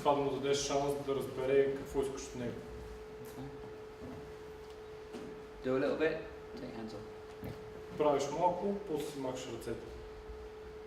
това да му дадеш шанс да разбере какво искаш от него. Do a little bit, take hands off. Правиш малко, после си махаш ръцете.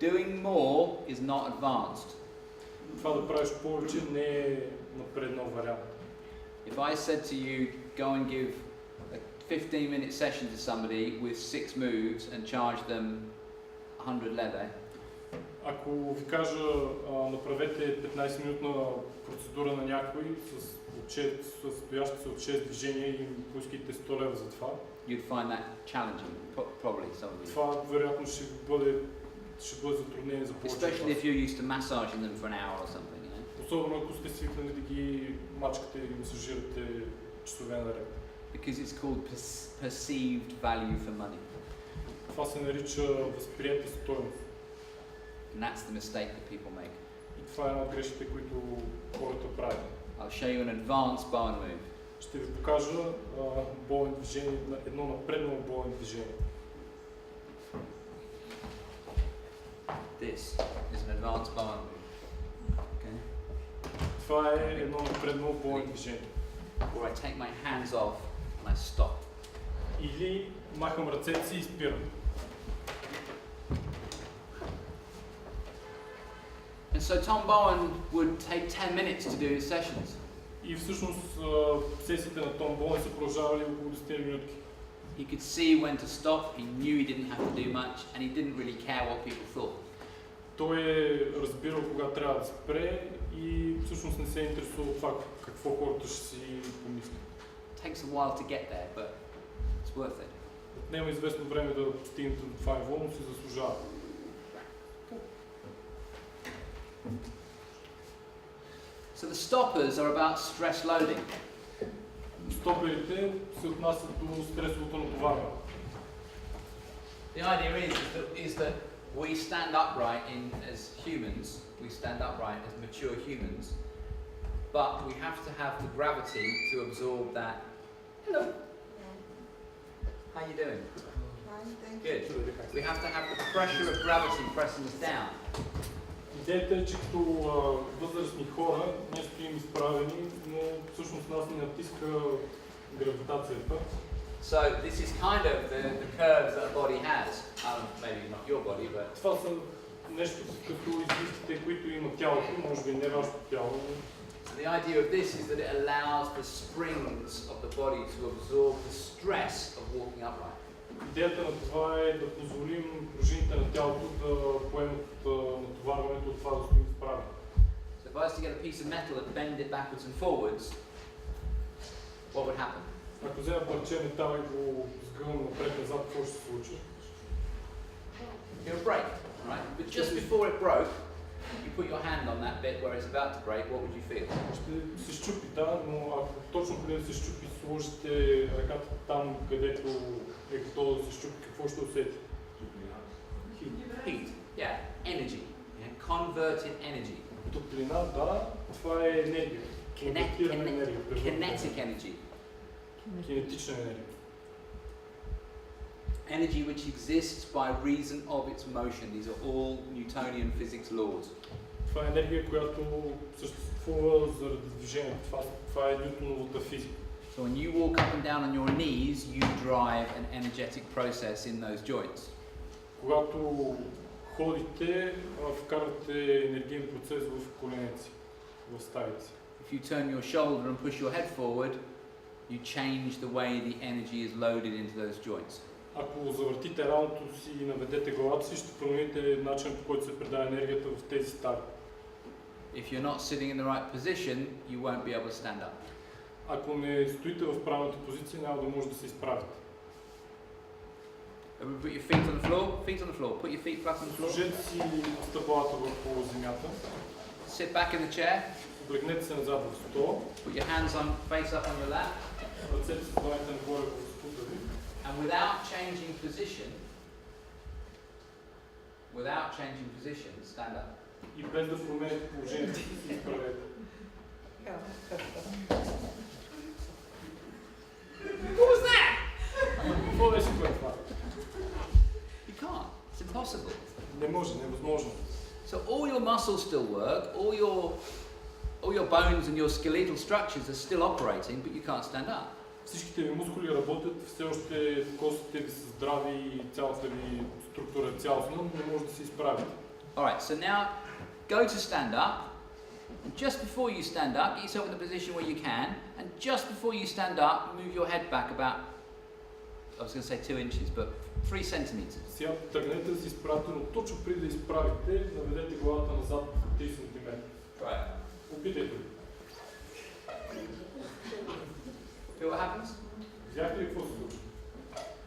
Doing more is not advanced. Това да правиш повече не е напреднал вариант. If I said to you, go and give a 15-minute session to somebody with 6 moves and charge them 100 leve, ако ви кажа, направете 15-минутна процедура на някой с стоящи се от 6 движения и поискайте 100 лева за това, you'd find that challenging, probably some of you. Това вероятно ще бъде затруднение за повече. Especially if you're used to massaging them for an hour or something, you know? Особено ако сте свикнали да ги мачкате или масажирате часове наред. Because it's called perceived value for money. Това се нарича възприета стойност. And that's the mistake that people make. И това е една от грешките, които хората правят. I'll show you an advanced Bowen move. Ще ви покажа Bowen движение, едно напреднало Bowen движение. This is an advanced Bowen move. Okay. Това е едно напреднало Bowen движение. Or I take my hands off and I stop. Или махам ръцете си и спирам. And so Tom Bowen would take 10 minutes to do his sessions. И всъщност сесиите на Том Боуен са продължавали около 10 минутки. He could see when to stop, he knew he didn't have to do much, and he didn't really care what people thought. Той е разбирал кога трябва да спре и всъщност не се е интересувал от това какво хората ще си помислят. It takes a while to get there, but it's worth it. Отнема известно време да стигнете до това ниво, но си заслужава. So the stoppers are about stress loading. Стоперите се отнасят до стресовото натоварване. The idea is that we stand upright as humans, we stand upright as mature humans, but we have to have the gravity to absorb that. Hello. How are you doing? Good. We have to have the pressure of gravity pressing us down. Идеята е, че като възрастни хора ние стоим изправени, но всъщност нас ни натиска гравитацията. So this is kind of the curves that a body has. Maybe not your body, but Това са нещо като извивките, които има тялото, може би не вашето тяло. The idea of this is that it allows the springs of the body to absorb the stress of walking upright. Идеята на това е да позволим пружините на тялото да поемат натоварването от това да стоим изправени. So if I was to get a piece of metal and bend it backwards and forwards, what would happen? Ако взема парче метал и го сгъвам напред-назад, какво ще се случи? It would break, right? But just before it broke, you put your hand on that bit where it's about to break, what would you feel? Ще се щупи, да, но ако точно преди да се щупи, сложите ръката там, където е готово да се щупи, какво ще усети? Heat, yeah, energy, yeah, converted energy. Топлина, да, това е енергия. Конвертирана енергия. Kinetic energy. Кинетична енергия. Energy which exists by reason of its motion. These are all Newtonian physics laws. Това е енергия, която съществува заради движението. Това е Нютоновата физика. So when you walk up and down on your knees, you drive an energetic process in those joints. Когато ходите, вкарвате енергиен процес в коленете си, в стаите си. If you turn your shoulder and push your head forward, you change the way the energy is loaded into those joints. Ако завъртите рамото си и наведете главата си, ще промените начин, по който се предава енергията в тези стави. If you're not sitting in the right position, you won't be able to stand up. Ако не стоите в правилната позиция, няма да може да се изправите. Put your feet on the floor. Feet on the floor. Put your feet flat on the floor. Сложете си стъпалата върху земята. Sit back in the chair. Облегнете се назад в стола. Put your hands on, face up on your lap. Ръцете си слагайте нагоре в спута ви. And without changing position, stand up. И без да промените положението си, се изправете. What was that? Какво беше това? You can't. It's impossible. Не може, невъзможно. So all your muscles still work, all your bones and your skeletal structures are still operating, but you can't stand up. Всичките ви мускули работят, все още костите ви са здрави и цялата ви структура е цялостна, но не може да се изправите. Alright, so now go to stand up. And just before you stand up, get yourself in a position where you can, and just before you stand up, move your head back about, I was going to say 2 inches, but 3 centimeters. Сега тръгнете да се изправите, но точно преди да изправите, наведете главата назад 3 см. Right. Опитайте го. Feel what happens? Видяхте ли какво се случва?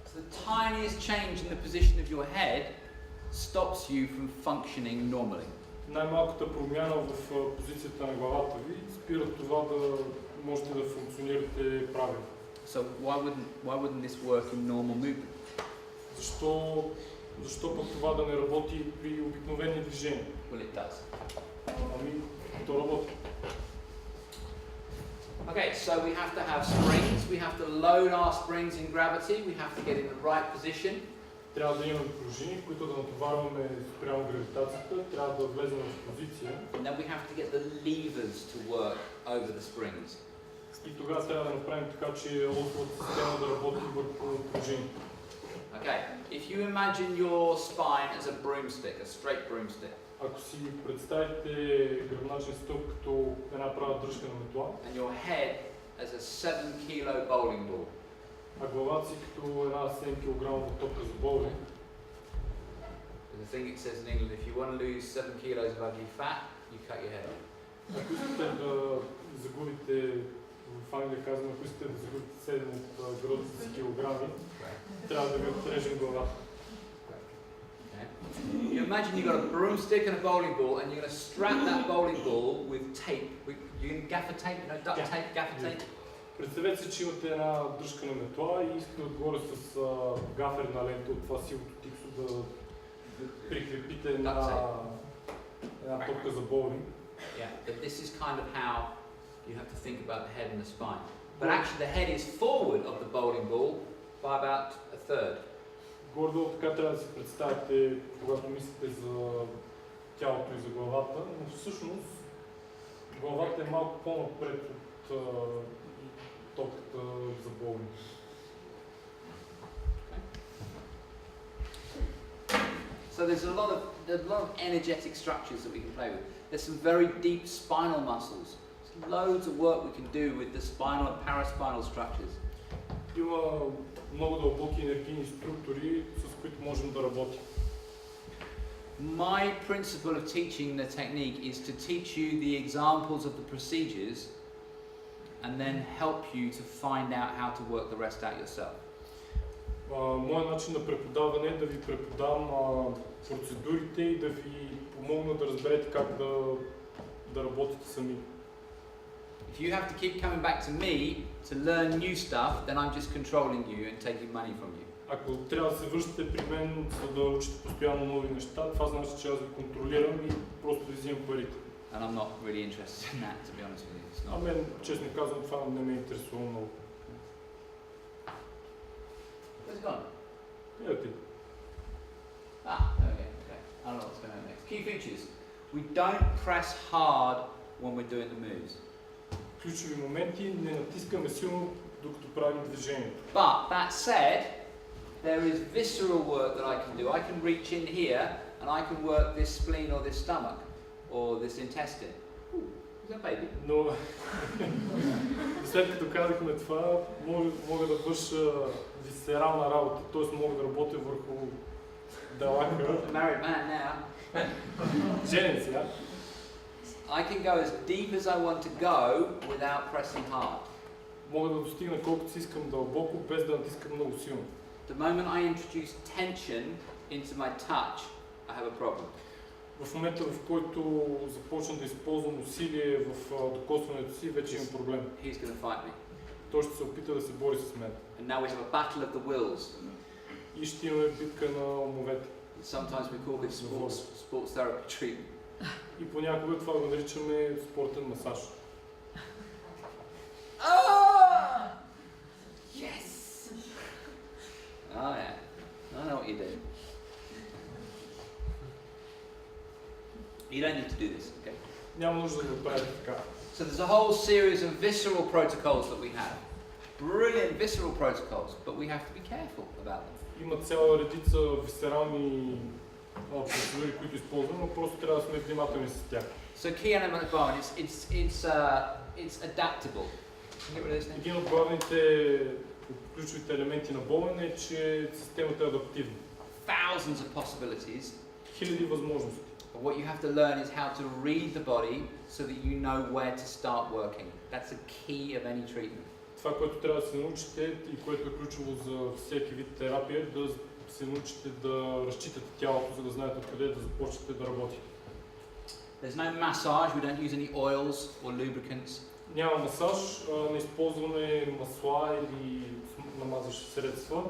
So the tiniest change in the position of your head stops you from functioning normally. Най-малката промяна в позицията на главата ви спира това да можете да функционирате правилно. So why wouldn't this work in normal movement? Защо пък това да не работи при обикновени движения? Well, it does. Ами, то работи. Okay, so we have to have springs. We have to load our springs in gravity. We have to get in the right position. Трябва да имаме пружини, които да натоварваме спрямо гравитацията, трябва да влезем в позиция. And then we have to get the levers to work over the springs. И тогава трябва да направим така, че лостовата система да работи върху пружини. Okay, if you imagine your spine as a broomstick, a straight broomstick. Ако си представите гръбначен стълб като една права дръжка на метла, And your head as a 7 kilo bowling ball. а главата си като една 7 кг топка за боулинг. The thing it says in England, if you want to lose 7 kilos of ugly fat, you cut your head off. Ако искате да загубите, в Англия казвам, ако искате да загубите 7 от гръдните си килограми, трябва да ви отрежем главата. You imagine you've got a broomstick and a bowling ball, and you're going to strap that bowling ball with tape. You can gaffer tape, you know, duct tape, gaffer tape. Представете си, че имате една дръжка на метла и искате отгоре с гаферна лента от това силото тиксо да прикрепите една топка за боулинг. Yeah, but this is kind of how you have to think about the head and the spine. But actually the head is forward of the bowling ball by about a third. Гордо така трябва да си представите, когато мислите за тялото и за главата, но всъщност главата е малко по-напред от топката за боулинг. So there's a lot of energetic structures that we can play with. There's some very deep spinal muscles. There's loads of work we can do with the spinal and paraspinal structures. Има много дълбоки енергийни структури, с които можем да работим. My principle of teaching the technique is to teach you the examples of the procedures and then help you to find out how to work the rest out yourself. Моят начин на преподаване е да ви преподам процедурите и да ви помогна да разберете как да работите сами. If you have to keep coming back to me to learn new stuff, then I'm just controlling you and taking money from you. Ако трябва да се връщате при мен, за да учите постоянно нови неща, това значи, че аз ви контролирам и просто ви взимам парите. And I'm not really interested in that, to be honest with you. It's not. А мен, честно казвам, това не ме интересува много. Where's it gone? Ето ти. Okay. I don't know what's going on next. Key features. We don't press hard when we're doing the moves. Ключови моменти, не натискаме силно, докато правим движението. But that said, there is visceral work that I can do. I can reach in here and I can work this spleen or this stomach or this intestine. Ooh, is that baby? Но след като казахме това, мога да върша висцерална работа, т.е. мога да работя върху далака. Married man now. Женен сега. I can go as deep as I want to go without pressing hard. Мога да достигна колкото си искам дълбоко, без да натискам много силно. The moment I introduce tension into my touch, I have a problem. В момента, в който започна да използвам усилие в докосването си, вече имам проблем. He's going to fight me. Той ще се опита да се бори с мен. And now we have a battle of the wills. И ще имаме битка на умовете. Sometimes we call this sports therapy treatment. И понякога това го наричаме спортен масаж. Yes! Oh yeah, I know what you do. You don't need to do this, okay? няма нужда да го правите така. So there's a whole series of visceral protocols that we have. Brilliant visceral protocols, but we have to be careful about them. Има цяла редица висцерални процедури, които използваме, но просто трябва да сме внимателни с тях. So key element of Bowen, it's adaptable. Can you get rid of this thing? Един от главните ключовите елементи на Bowen е, че системата е адаптивна. Thousands of possibilities. Хиляди възможности. But what you have to learn is how to read the body so that you know where to start working. That's the key of any treatment. Това, което трябва да се научите и което е ключово за всеки вид терапия, е да се научите да разчитате тялото, за да знаете откъде да започнете да работите. There's no massage, we don't use any oils or lubricants. Няма масаж, не използваме масла или намазващи средства.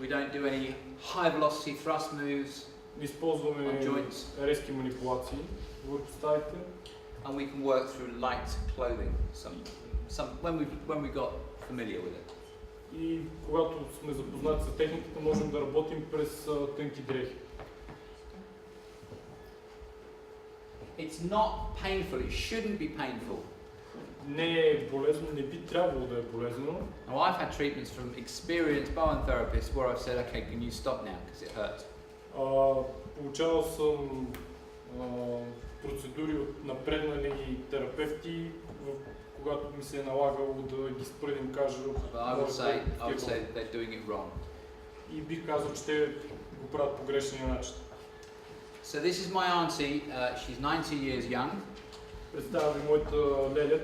We don't do any high velocity thrust moves. Не използваме резки манипулации върху стаите. And we can work through light clothing, when we got familiar with it. И когато сме запознати с техниката, можем да работим през тънки дрехи. It's not painful, it shouldn't be painful. Не е болезнено, не би трябвало да е болезнено. Now I've had treatments from experienced Bowen therapists where I've said, okay, can you stop now because it hurts. Получавал съм процедури от напреднали терапевти, когато ми се е налагало да ги спра и им кажа. I would say they're doing it wrong. И бих казал, че те го правят по грешния начин. So this is my auntie. She's 90 years young. Представям ви моята леля.